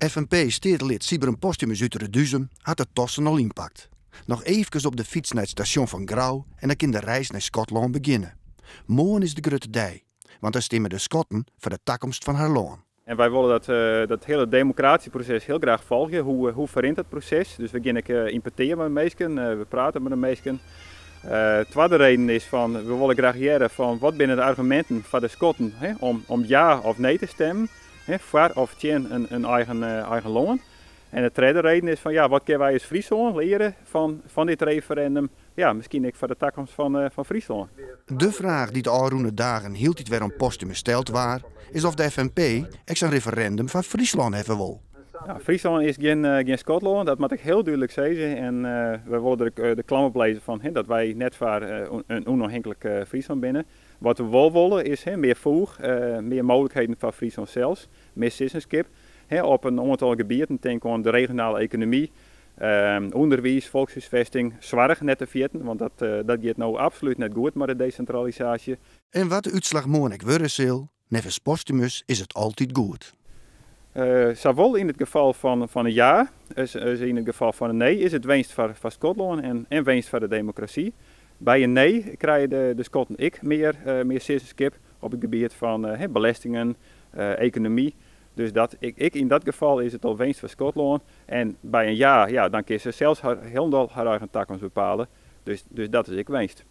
FNP-stedenlid Sybren Postumus uit de Duizem had het tossen al impact. Nog even op de fiets naar het station van Grauw en dan kan de reis naar Schotland beginnen. Morgen is de grote dag, want dan stemmen de Schotten voor de toekomst van haar land. En wij willen dat hele democratieproces heel graag volgen. Hoe verint dat proces? Dus we beginnen importeren met de mensen, we praten met de mensen. Tweede reden is van, we willen graag jaren van wat binnen de argumenten van de Schotten om ja of nee te stemmen. Voor of tegen een eigen land. En de tweede reden is van ja, wat kunnen wij als Friesland leren van dit referendum? Ja, misschien ook voor de toekomst van Friesland. De vraag die de alroende dagen hield dit weer aan Postumus stelt waar, is of de FNP ex een referendum van Friesland hebben wil. Ja, Friesland is geen Schotland, dat moet ik heel duidelijk zeggen. En we willen de klam oplezen van dat wij net voor een onafhankelijk Friesland binnen. Wat we wel willen is meer voeg, meer mogelijkheden voor Friesland zelfs, meer citizenship. Op een aantal gebieden, denk aan de regionale economie, onderwijs, volkshuisvesting, zorg net te vieren, want dat gaat nou absoluut net goed met de decentralisatie. En wat de uitslag morgen worden zal, nevens Postumus is het altijd goed. Zowel in het geval van een ja, als in het geval van een nee, is het winst voor Schotland en winst voor de democratie. Bij een nee krijgen de Schotten meer citizenship op het gebied van belastingen, economie. Dus in dat geval is het al winst voor Schotland. En bij een ja, dan kun ze zelfs helemaal haar eigen toekomst bepalen. Dus dat is winst.